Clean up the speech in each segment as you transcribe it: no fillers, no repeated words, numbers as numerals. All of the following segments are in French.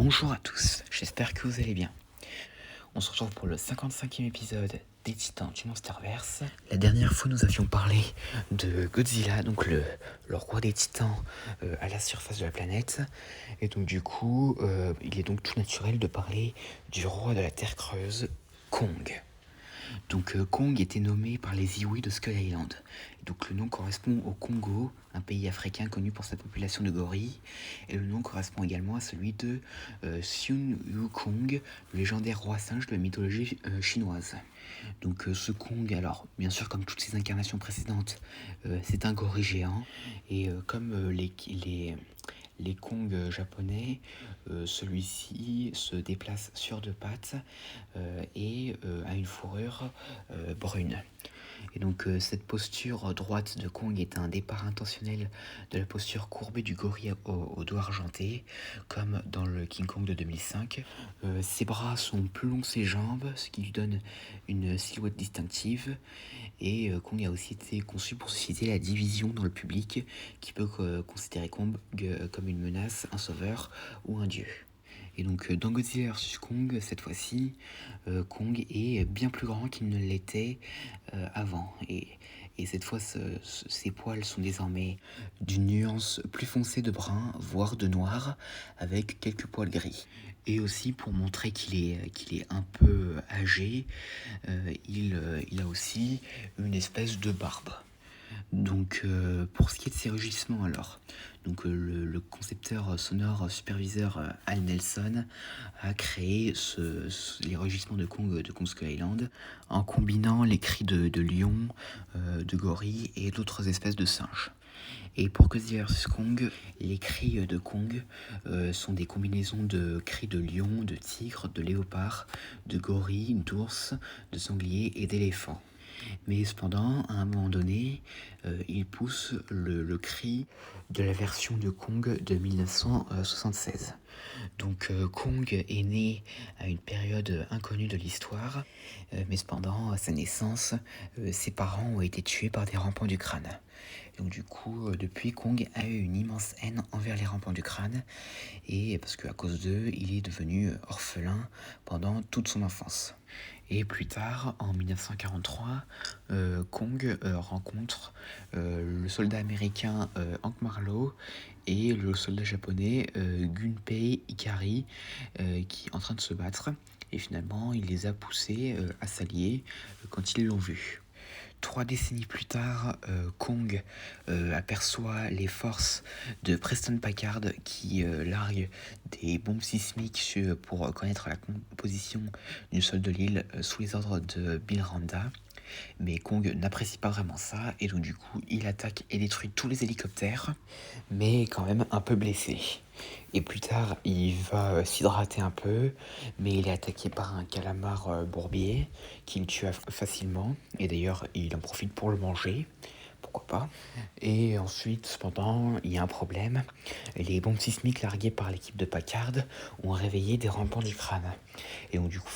Bonjour à tous, j'espère que vous allez bien. On se retrouve pour le 55e épisode des Titans du Monsterverse. La dernière fois, nous avions parlé de Godzilla, donc le roi des Titans à la surface de la planète. Et donc du coup, il est donc tout naturel de parler du roi de la Terre creuse, Kong. Donc Kong était nommé par les Inuits de Skull Island. Donc le nom correspond au Congo, un pays africain connu pour sa population de gorilles. Et le nom correspond également à celui de Sun Wukong, le légendaire roi singe de la mythologie chinoise. Donc ce Kong, alors bien sûr comme toutes ses incarnations précédentes, c'est un gorille géant. Et comme les Kong japonais, celui-ci se déplace sur deux pattes et a une fourrure brune. Et donc cette posture droite de Kong est un départ intentionnel de la posture courbée du gorille au dos argenté, comme dans le King Kong de 2005. Ses bras sont plus longs que ses jambes, ce qui lui donne une silhouette distinctive. Et Kong a aussi été conçu pour susciter la division dans le public, qui peut considérer Kong comme une menace, un sauveur ou un dieu. Et donc dans Godzilla vs Kong, cette fois-ci, Kong est bien plus grand qu'il ne l'était avant. Et cette fois, ses poils sont désormais d'une nuance plus foncée de brun, voire de noir, avec quelques poils gris. Et aussi pour montrer qu'il est un peu âgé, il a aussi une espèce de barbe. Donc pour ce qui est de ses rugissements alors, donc le concepteur sonore superviseur Al Nelson a créé les rugissements de Kong Skull Island en combinant les cris de lion, de gorille et d'autres espèces de singes. Et pour Godzilla vs Kong, les cris de Kong sont des combinaisons de cris de lion, de tigre, de léopard, de gorille, d'ours, de sanglier et d'éléphant. Mais cependant, à un moment donné, il pousse le cri de la version de Kong de 1976. Donc Kong est né à une période inconnue de l'histoire, mais cependant, à sa naissance, ses parents ont été tués par des rampants du crâne. Donc du coup, depuis, Kong a eu une immense haine envers les rampants du crâne, et parce qu'à cause d'eux, il est devenu orphelin pendant toute son enfance. Et plus tard, en 1943, Kong rencontre le soldat américain Hank Marlowe et le soldat japonais Gunpei Ikari qui est en train de se battre. Et finalement, il les a poussés à s'allier quand ils l'ont vu. 3 décennies plus tard, Kong aperçoit les forces de Preston Packard qui larguent des bombes sismiques pour connaître la composition du sol de l'île sous les ordres de Bill Randa. Mais Kong n'apprécie pas vraiment ça et donc du coup il attaque et détruit tous les hélicoptères, mais quand même un peu blessé. Et plus tard il va s'hydrater un peu, mais il est attaqué par un calamar bourbier qui le tue facilement, et d'ailleurs il en profite pour le manger. Pourquoi pas. Et ensuite, cependant, il y a un problème. Les bombes sismiques larguées par l'équipe de Packard ont réveillé des rampants du crâne. Et donc, du coup,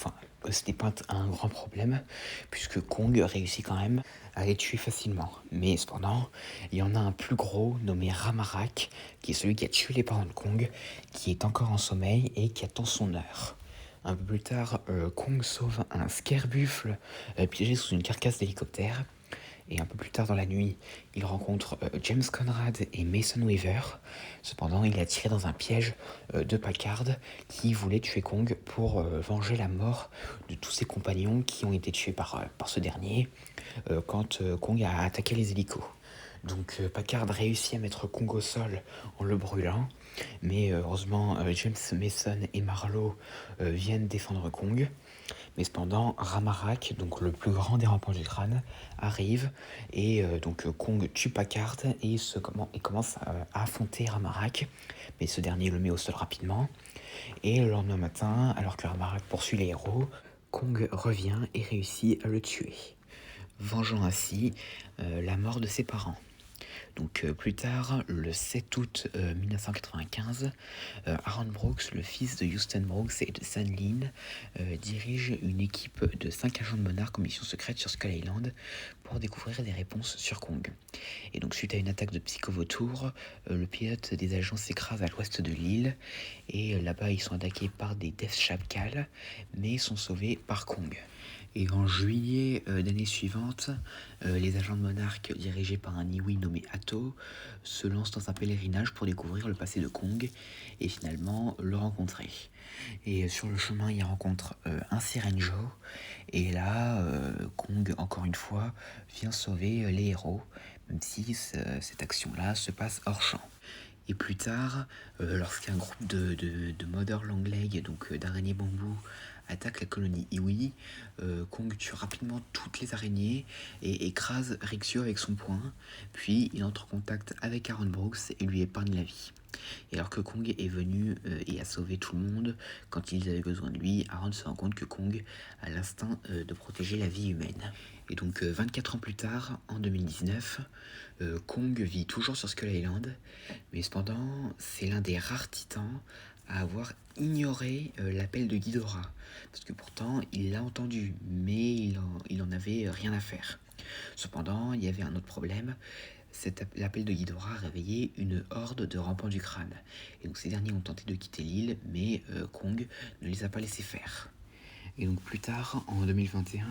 ce n'est pas un grand problème, puisque Kong réussit quand même à les tuer facilement. Mais cependant, il y en a un plus gros, nommé Ramarak, qui est celui qui a tué les parents de Kong, qui est encore en sommeil et qui attend son heure. Un peu plus tard, Kong sauve un scarebuffle piégé sous une carcasse d'hélicoptère. Et un peu plus tard dans la nuit, il rencontre James Conrad et Mason Weaver. Cependant, il est attiré dans un piège de Packard qui voulait tuer Kong pour venger la mort de tous ses compagnons qui ont été tués par ce dernier quand Kong a attaqué les hélicos. Donc Packard réussit à mettre Kong au sol en le brûlant, mais heureusement James Mason et Marlowe viennent défendre Kong. Mais cependant, Ramarak, donc le plus grand des rampants du crâne, arrive et donc Kong tue Packard et commence à affronter Ramarak, mais ce dernier le met au sol rapidement. Et le lendemain matin, alors que Ramarak poursuit les héros, Kong revient et réussit à le tuer, vengeant ainsi la mort de ses parents. Donc plus tard, le 7 août 1995, Aaron Brooks, le fils de Houston Brooks et de San Lin, dirige une équipe de 5 agents de Monarch en mission secrète sur Skull Island pour découvrir des réponses sur Kong. Et donc suite à une attaque de psychovautours, le pilote des agents s'écrase à l'ouest de l'île et là-bas ils sont attaqués par des Death Shapkal mais sont sauvés par Kong. Et en juillet d'année suivante, les agents de Monarch dirigés par un Iwi nommé Atto se lancent dans un pèlerinage pour découvrir le passé de Kong et finalement le rencontrer. Et sur le chemin, ils rencontrent un Sirenjo et là, Kong, encore une fois, vient sauver les héros, même si cette action-là se passe hors champ. Et plus tard, lorsqu'un groupe de Mother Longleg, donc d'araignées bambou, attaque la colonie Iwi, Kong tue rapidement toutes les araignées et écrase Rixio avec son poing, puis il entre en contact avec Aaron Brooks et lui épargne la vie. Et alors que Kong est venu et a sauvé tout le monde, quand ils avaient besoin de lui, Aaron se rend compte que Kong a l'instinct de protéger la vie humaine. Et donc 24 ans plus tard, en 2019, Kong vit toujours sur Skull Island, mais cependant c'est l'un des rares titans à avoir ignoré l'appel de Ghidorah, parce que pourtant il l'a entendu, mais il en avait rien à faire. Cependant, il y avait un autre problème. L'appel de Ghidorah a réveillé une horde de rampants du crâne. Et donc ces derniers ont tenté de quitter l'île, mais Kong ne les a pas laissés faire. Et donc plus tard, en 2021,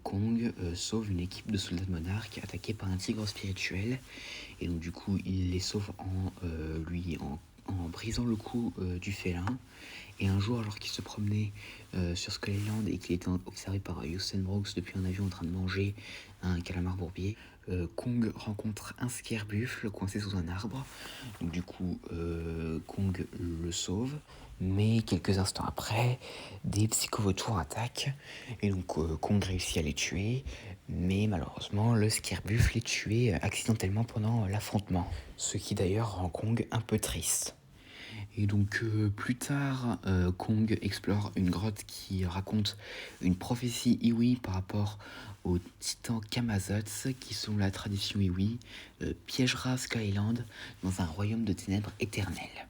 Kong sauve une équipe de soldats de Monarch attaqués par un tigre spirituel. Et donc du coup, il les sauve en brisant le cou du félin. Et un jour, alors qu'il se promenait sur Skull Island et qu'il était observé par Houston Brooks depuis un avion en train de manger un calamar bourbier, Kong rencontre un scarebuffle coincé sous un arbre. Donc du coup, Kong le sauve. Mais quelques instants après, des psychovautours attaquent. Et donc Kong réussit à les tuer. Mais malheureusement, le scarebuffle est tué accidentellement pendant l'affrontement. Ce qui d'ailleurs rend Kong un peu triste. Et donc plus tard, Kong explore une grotte qui raconte une prophétie Iwi par rapport aux titans Kamazots qui, selon la tradition Iwi, piégera Skull Island dans un royaume de ténèbres éternelles.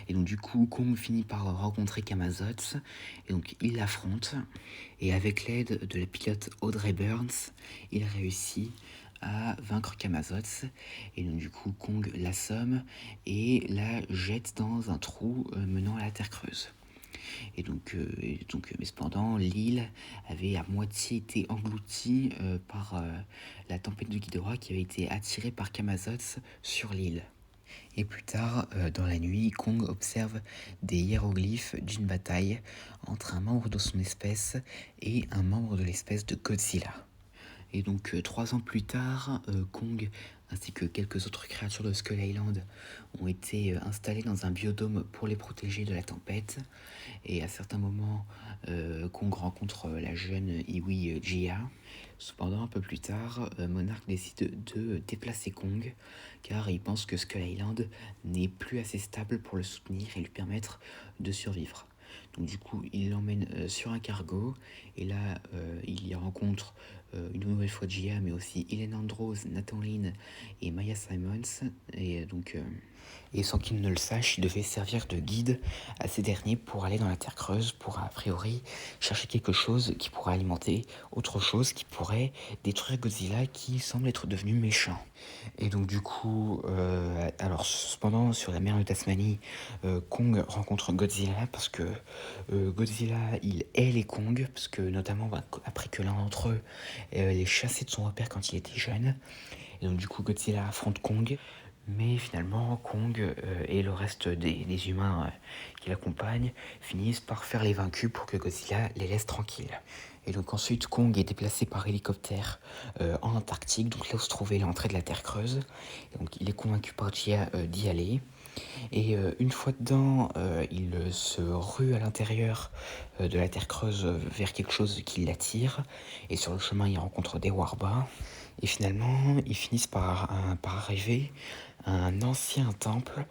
Et donc du coup, Kong finit par rencontrer Kamazots, et donc il l'affronte, et avec l'aide de la pilote Audrey Burns, il réussit à vaincre Kamazots, et donc du coup Kong l'assomme et la jette dans un trou menant à la Terre creuse. Et donc, mais cependant, l'île avait à moitié été engloutie par la tempête de Ghidorah qui avait été attirée par Kamazots sur l'île. Et plus tard, dans la nuit, Kong observe des hiéroglyphes d'une bataille entre un membre de son espèce et un membre de l'espèce de Godzilla. Et donc 3 ans plus tard, Kong ainsi que quelques autres créatures de Skull Island ont été installées dans un biodôme pour les protéger de la tempête. Et à certains moments, Kong rencontre la jeune Iwi Jia. Cependant, un peu plus tard, Monarch décide de déplacer Kong car il pense que Skull Island n'est plus assez stable pour le soutenir et lui permettre de survivre. Donc du coup, il l'emmène sur un cargo et là, il y rencontre une nouvelle fois Gia, mais aussi Hélène Andros, Nathan Lynn et Maya Simons. Et sans qu'il ne le sache, il devait servir de guide à ces derniers pour aller dans la Terre creuse, pour a priori chercher quelque chose qui pourrait alimenter autre chose qui pourrait détruire Godzilla qui semble être devenu méchant. Et donc du coup, alors cependant sur la mer de Tasmanie, Kong rencontre Godzilla parce que Godzilla il hait les Kong, parce que notamment après que l'un d'entre eux les chassé de son repère quand il était jeune. Et donc du coup Godzilla affronte Kong. Mais finalement, Kong et le reste des humains qui l'accompagnent finissent par faire les vaincus pour que Godzilla les laisse tranquilles. Et donc ensuite, Kong est déplacé par hélicoptère en Antarctique, donc là où se trouvait l'entrée de la Terre creuse. Et donc il est convaincu par Gia d'y aller. Et une fois dedans, il se rue à l'intérieur de la Terre creuse vers quelque chose qui l'attire. Et sur le chemin, il rencontre des Warbas. Et finalement, ils finissent par arriver à un ancien temple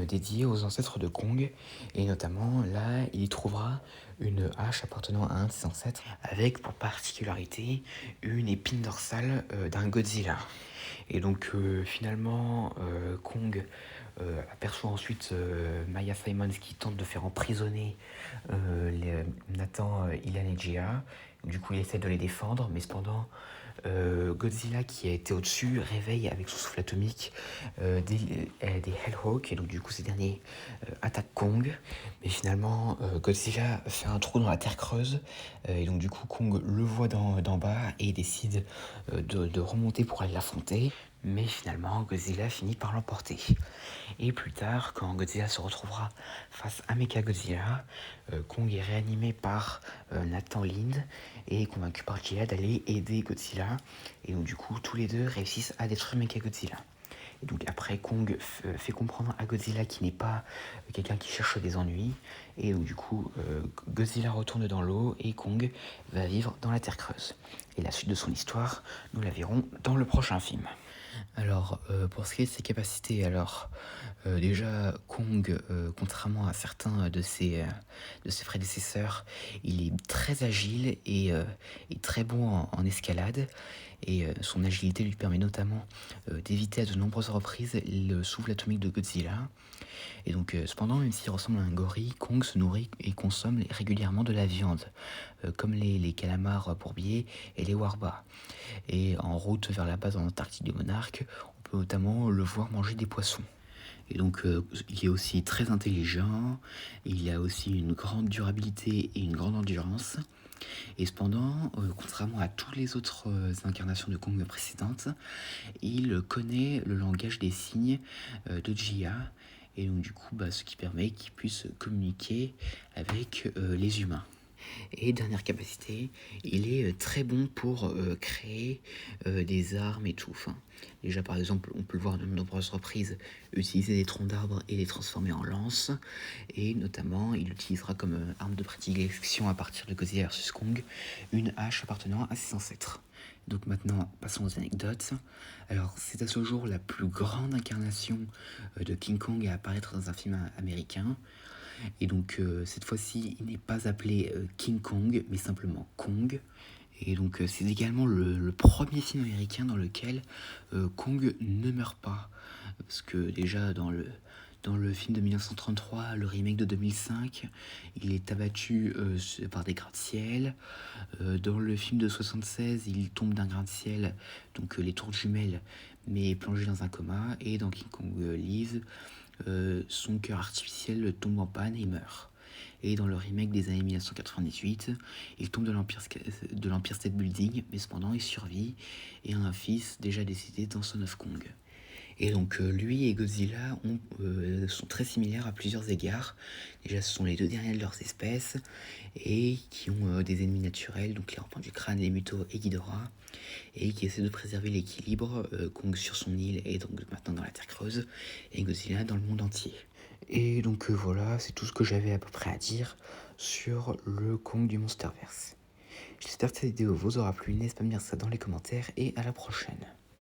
dédié aux ancêtres de Kong. Et notamment, là, il y trouvera une hache appartenant à un de ses ancêtres, avec pour particularité une épine dorsale d'un Godzilla. Et donc finalement, Kong aperçoit ensuite Maya Simons qui tente de faire emprisonner Nathan, Ilan et Jia. Du coup, il essaie de les défendre, mais cependant, Godzilla, qui a été au-dessus, réveille avec son souffle atomique des Hellhawks, et donc du coup, ces derniers attaquent Kong. Mais finalement, Godzilla fait un trou dans la terre creuse, et donc du coup, Kong le voit d'en bas et décide de remonter pour aller l'affronter. Mais finalement, Godzilla finit par l'emporter. Et plus tard, quand Godzilla se retrouvera face à Mechagodzilla, Kong est réanimé par Nathan Lind et convaincu par Jia d'aller aider Godzilla. Et donc du coup, tous les deux réussissent à détruire Mechagodzilla. Et donc après, Kong fait comprendre à Godzilla qu'il n'est pas quelqu'un qui cherche des ennuis. Et donc du coup, Godzilla retourne dans l'eau et Kong va vivre dans la Terre creuse. Et la suite de son histoire, nous la verrons dans le prochain film. Alors, pour ce qui est de ses capacités, alors déjà Kong, contrairement à certains de ses prédécesseurs, il est très agile et très bon en escalade. Et son agilité lui permet notamment d'éviter à de nombreuses reprises le souffle atomique de Godzilla. Et donc, cependant, même s'il ressemble à un gorille, Kong se nourrit et consomme régulièrement de la viande, comme les calamars bourbiers et les warbas. Et en route vers la base en Antarctique du Monarque, on peut notamment le voir manger des poissons. Et donc, il est aussi très intelligent, il a aussi une grande durabilité et une grande endurance. Et cependant, contrairement à toutes les autres incarnations de Kong précédentes, il connaît le langage des signes de Jia. Et donc du coup, ce qui permet qu'il puisse communiquer avec les humains. Et dernière capacité, il est très bon pour créer des armes et tout. Enfin, déjà par exemple, on peut le voir de nombreuses reprises utiliser des troncs d'arbres et les transformer en lances. Et notamment, il utilisera comme arme de prédilection à partir de Godzilla vs Kong une hache appartenant à ses ancêtres. Donc maintenant, passons aux anecdotes. Alors, c'est à ce jour la plus grande incarnation de King Kong à apparaître dans un film américain. Et donc, cette fois-ci, il n'est pas appelé King Kong, mais simplement Kong. Et donc, c'est également le premier film américain dans lequel Kong ne meurt pas. Parce que déjà, dans le film de 1933, le remake de 2005, il est abattu par des gratte-ciel. Dans le film de 1976, il tombe d'un gratte-ciel, donc les tours jumelles, mais est plongé dans un coma. Et dans King Kong Lives, son cœur artificiel tombe en panne et meurt. Et dans le remake des années 1998, il tombe de l'Empire State Building, mais cependant il survit et a un fils déjà décédé dans Son of Kong. Et donc lui et Godzilla sont très similaires à plusieurs égards. Déjà, ce sont les deux derniers de leurs espèces et qui ont des ennemis naturels, donc les Rampants du Crâne, les Muto et Ghidorah, et qui essaient de préserver l'équilibre, Kong sur son île et donc maintenant dans la Terre creuse, et Godzilla dans le monde entier. Et donc voilà, c'est tout ce que j'avais à peu près à dire sur le Kong du Monsterverse. J'espère que cette vidéo vous aura plu, n'hésitez pas à me dire ça dans les commentaires et à la prochaine.